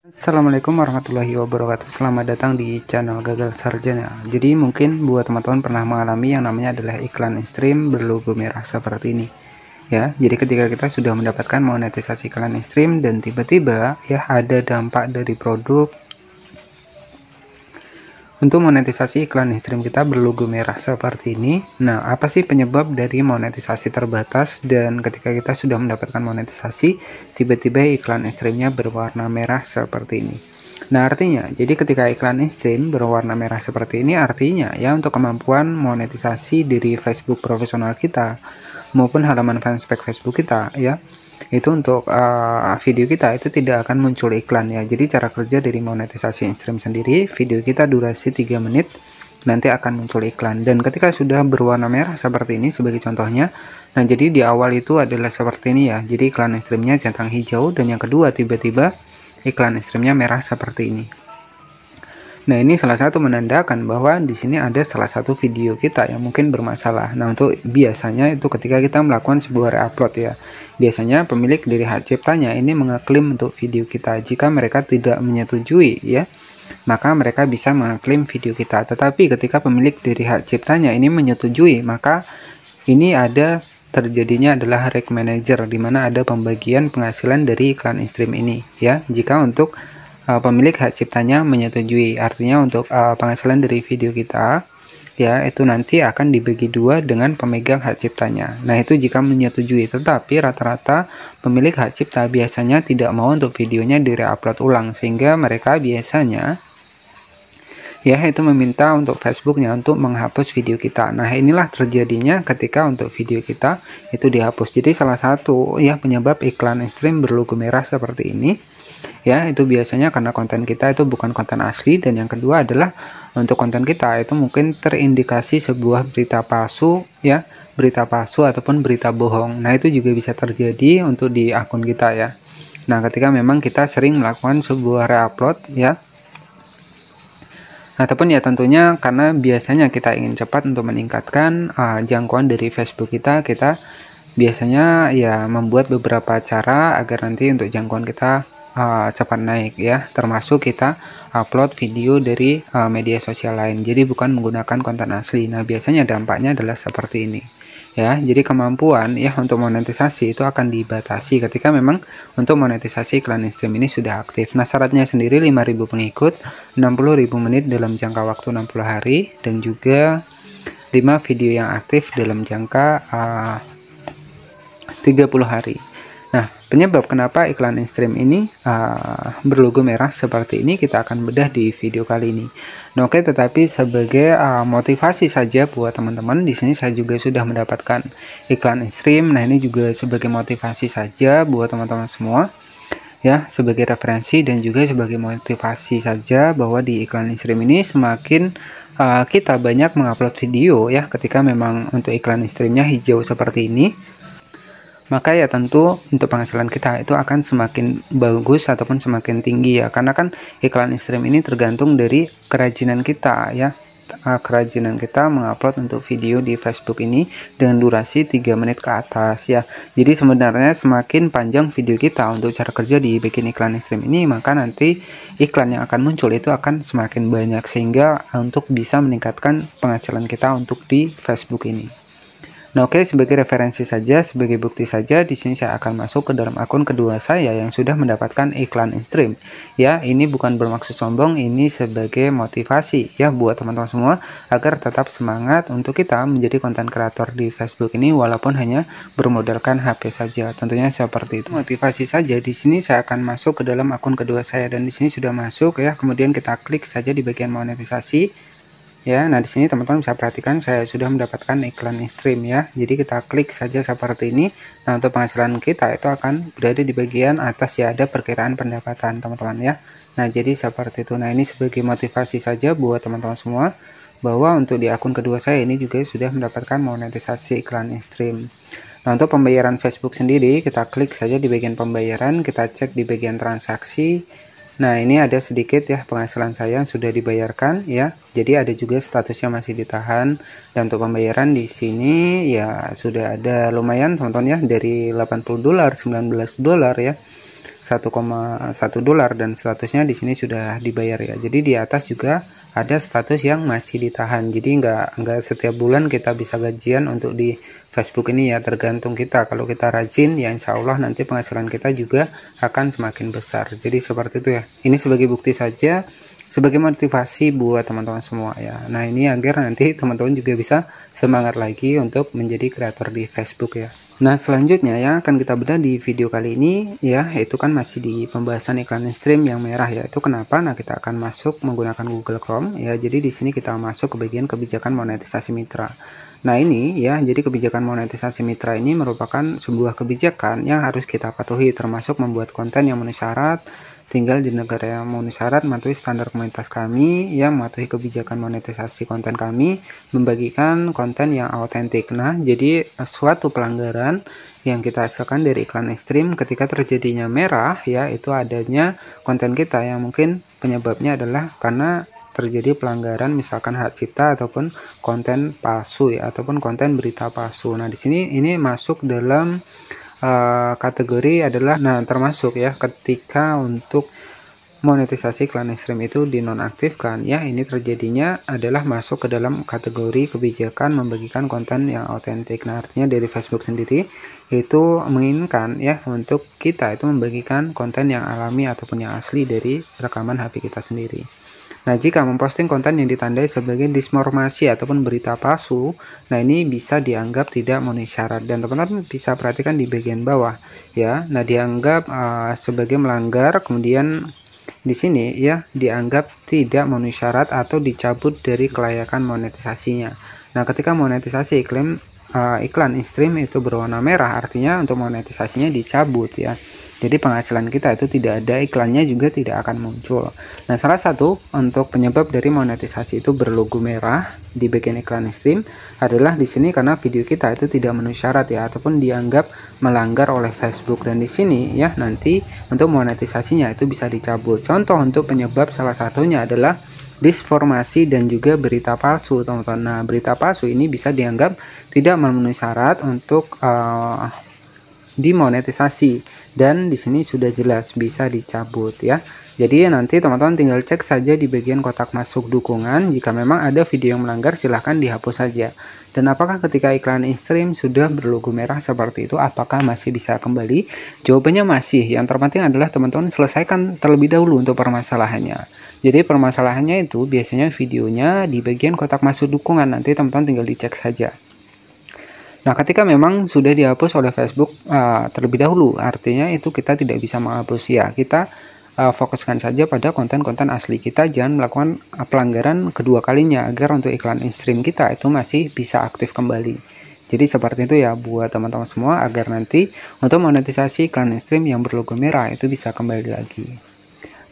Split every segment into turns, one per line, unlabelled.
Assalamualaikum warahmatullahi wabarakatuh. Selamat datang di channel Gagal Sarjana. Jadi mungkin buat teman-teman pernah mengalami yang namanya adalah iklan in-stream berlogo merah seperti ini. Ya, jadi ketika kita sudah mendapatkan monetisasi iklan in-stream dan tiba-tiba ya ada dampak dari produk untuk monetisasi iklan in-stream kita berlogo merah seperti ini. Nah, apa sih penyebab dari monetisasi terbatas dan ketika kita sudah mendapatkan monetisasi, tiba-tiba iklan in-streamnya berwarna merah seperti ini? Nah, artinya, jadi ketika iklan in-stream berwarna merah seperti ini, artinya ya untuk kemampuan monetisasi dari Facebook profesional kita maupun halaman fanspage Facebook kita ya, itu untuk video kita itu tidak akan muncul iklan ya. Jadi cara kerja dari monetisasi in-stream sendiri, video kita durasi 3 menit nanti akan muncul iklan, dan ketika sudah berwarna merah seperti ini sebagai contohnya, nah jadi di awal itu adalah seperti ini ya, jadi iklan in-streamnya centang hijau, dan yang kedua tiba-tiba iklan in-streamnya merah seperti ini. Nah, ini salah satu menandakan bahwa di sini ada salah satu video kita yang mungkin bermasalah. Nah, untuk biasanya itu ketika kita melakukan sebuah reupload ya, biasanya pemilik dari hak ciptanya ini mengklaim untuk video kita. Jika mereka tidak menyetujui ya, maka mereka bisa mengklaim video kita. Tetapi ketika pemilik dari hak ciptanya ini menyetujui, maka ini ada terjadinya adalah reg manager, di mana ada pembagian penghasilan dari iklan in-stream ini ya. Jika untuk pemilik hak ciptanya menyetujui, artinya untuk penghasilan dari video kita ya itu nanti akan dibagi dua dengan pemegang hak ciptanya. Nah, itu jika menyetujui, tetapi rata-rata pemilik hak cipta biasanya tidak mau untuk videonya di-reupload ulang, sehingga mereka biasanya ya itu meminta untuk Facebooknya untuk menghapus video kita. Nah, inilah terjadinya ketika untuk video kita itu dihapus. Jadi salah satu ya penyebab iklan in-stream berlogo merah seperti ini ya, itu biasanya karena konten kita itu bukan konten asli, dan yang kedua adalah untuk konten kita itu mungkin terindikasi sebuah berita palsu ya, berita palsu ataupun berita bohong. Nah, itu juga bisa terjadi untuk di akun kita ya. Nah, ketika memang kita sering melakukan sebuah reupload ya, ataupun ya tentunya karena biasanya kita ingin cepat untuk meningkatkan jangkauan dari Facebook kita biasanya ya membuat beberapa cara agar nanti untuk jangkauan kita cepat naik ya, termasuk kita upload video dari media sosial lain, jadi bukan menggunakan konten asli. Nah, biasanya dampaknya adalah seperti ini ya. Jadi kemampuan ya untuk monetisasi itu akan dibatasi ketika memang untuk monetisasi iklan in-stream ini sudah aktif. Nah, syaratnya sendiri 5.000 pengikut, 60.000 menit dalam jangka waktu 60 hari, dan juga 5 video yang aktif dalam jangka 30 hari. Nah, penyebab kenapa iklan in-stream ini berlogo merah seperti ini kita akan bedah di video kali ini. Nah, oke, tetapi sebagai motivasi saja buat teman-teman, di sini saya juga sudah mendapatkan iklan in-stream. Nah, ini juga sebagai motivasi saja buat teman-teman semua ya, sebagai referensi dan juga sebagai motivasi saja bahwa di iklan in-stream ini semakin kita banyak mengupload video ya, ketika memang untuk iklan in-streamnya hijau seperti ini, maka ya tentu untuk penghasilan kita itu akan semakin bagus ataupun semakin tinggi ya, karena kan iklan in-stream ini tergantung dari kerajinan kita ya, kerajinan kita mengupload untuk video di Facebook ini dengan durasi 3 menit ke atas ya. Jadi sebenarnya semakin panjang video kita untuk cara kerja di bikin iklan in-stream ini, maka nanti iklan yang akan muncul itu akan semakin banyak, sehingga untuk bisa meningkatkan penghasilan kita untuk di Facebook ini. Nah, oke, sebagai referensi saja, sebagai bukti saja, di sini saya akan masuk ke dalam akun kedua saya yang sudah mendapatkan iklan in-stream. Ya, ini bukan bermaksud sombong, ini sebagai motivasi ya buat teman-teman semua agar tetap semangat untuk kita menjadi konten kreator di Facebook ini walaupun hanya bermodalkan HP saja. Tentunya seperti itu. Motivasi saja. Di sini saya akan masuk ke dalam akun kedua saya, dan di sini sudah masuk ya. Kemudian kita klik saja di bagian monetisasi. Ya, nah di sini teman-teman bisa perhatikan saya sudah mendapatkan iklan in-stream ya. Jadi kita klik saja seperti ini. Nah, untuk penghasilan kita itu akan berada di bagian atas ya, ada perkiraan pendapatan teman-teman ya. Nah, jadi seperti itu. Nah, ini sebagai motivasi saja buat teman-teman semua bahwa untuk di akun kedua saya ini juga sudah mendapatkan monetisasi iklan in-stream. Nah, untuk pembayaran Facebook sendiri kita klik saja di bagian pembayaran, kita cek di bagian transaksi. Nah, ini ada sedikit ya penghasilan saya yang sudah dibayarkan ya. Jadi ada juga statusnya masih ditahan, dan untuk pembayaran di sini ya sudah ada lumayan teman-teman ya, dari $80, $19 ya. $1,1 dan statusnya di sini sudah dibayar ya. Jadi di atas juga ada status yang masih ditahan. Jadi nggak setiap bulan kita bisa gajian untuk di Facebook ini ya, tergantung kita. Kalau kita rajin ya insya Allah nanti penghasilan kita juga akan semakin besar. Jadi seperti itu ya. Ini sebagai bukti saja, sebagai motivasi buat teman-teman semua ya. Nah ini agar nanti teman-teman juga bisa semangat lagi untuk menjadi kreator di Facebook ya. Nah selanjutnya yang akan kita bedah di video kali ini ya, itu kan masih di pembahasan iklan stream yang merah ya. Itu kenapa? Nah kita akan masuk menggunakan Google Chrome ya. Jadi di sini kita masuk ke bagian kebijakan monetisasi mitra. Nah ini ya, jadi kebijakan monetisasi mitra ini merupakan sebuah kebijakan yang harus kita patuhi, termasuk membuat konten yang memenuhi syarat, tinggal di negara yang memenuhi syarat, mematuhi standar komunitas kami, yang mematuhi kebijakan monetisasi konten kami, membagikan konten yang autentik. Nah, jadi suatu pelanggaran yang kita hasilkan dari iklan ekstrim ketika terjadinya merah ya, itu adanya konten kita yang mungkin penyebabnya adalah karena terjadi pelanggaran misalkan hak cipta ataupun konten palsu ya, ataupun konten berita palsu. Nah, di sini ini masuk dalam kategori adalah termasuk ya ketika untuk monetisasi iklan ekstrim itu dinonaktifkan ya, ini terjadinya adalah masuk ke dalam kategori kebijakan membagikan konten yang autentik. Nah, artinya dari Facebook sendiri itu menginginkan ya untuk kita itu membagikan konten yang alami ataupun yang asli dari rekaman HP kita sendiri. Nah, jika memposting konten yang ditandai sebagai disinformasi ataupun berita palsu, nah ini bisa dianggap tidak memenuhi syarat, dan teman-teman bisa perhatikan di bagian bawah ya. Nah, dianggap sebagai melanggar, kemudian di sini ya dianggap tidak memenuhi syarat atau dicabut dari kelayakan monetisasinya. Nah, ketika monetisasi iklan ekstrim itu berwarna merah, artinya untuk monetisasinya dicabut ya. Jadi penghasilan kita itu tidak ada, iklannya juga tidak akan muncul. Nah, salah satu untuk penyebab dari monetisasi itu berlogo merah di bagian iklan ekstrim adalah di sini karena video kita itu tidak memenuhi syarat ya, ataupun dianggap melanggar oleh Facebook. Dan di sini ya nanti untuk monetisasinya itu bisa dicabut. Contoh untuk penyebab salah satunya adalah disinformasi dan juga berita palsu, teman-teman. Nah, berita palsu ini bisa dianggap tidak memenuhi syarat untuk dimonetisasi, dan di sini sudah jelas bisa dicabut ya. Jadi nanti teman-teman tinggal cek saja di bagian kotak masuk dukungan, jika memang ada video yang melanggar silahkan dihapus saja. Dan apakah ketika iklan ekstrim sudah berlogo merah seperti itu, apakah masih bisa kembali? Jawabannya masih. Yang terpenting adalah teman-teman selesaikan terlebih dahulu untuk permasalahannya. Jadi permasalahannya itu biasanya videonya di bagian kotak masuk dukungan, nanti teman-teman tinggal dicek saja. Nah, ketika memang sudah dihapus oleh Facebook terlebih dahulu, artinya itu kita tidak bisa menghapus ya. Kita fokuskan saja pada konten-konten asli kita, jangan melakukan pelanggaran kedua kalinya agar untuk iklan ekstrim kita itu masih bisa aktif kembali. Jadi seperti itu ya buat teman-teman semua, agar nanti untuk monetisasi iklan ekstrim yang berlogo merah itu bisa kembali lagi.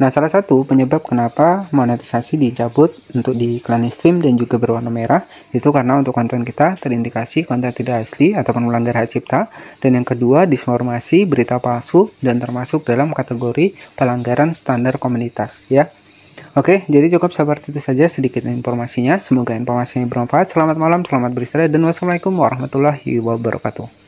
Nah, salah satu penyebab kenapa monetisasi dicabut untuk di iklan ekstrim dan juga berwarna merah itu karena untuk konten kita terindikasi konten tidak asli ataupun melanggar hak cipta, dan yang kedua disinformasi, berita palsu, dan termasuk dalam kategori pelanggaran standar komunitas ya. Oke, jadi cukup seperti itu saja sedikit informasinya. Semoga informasinya bermanfaat. Selamat malam, selamat beristirahat, dan wassalamualaikum warahmatullahi wabarakatuh.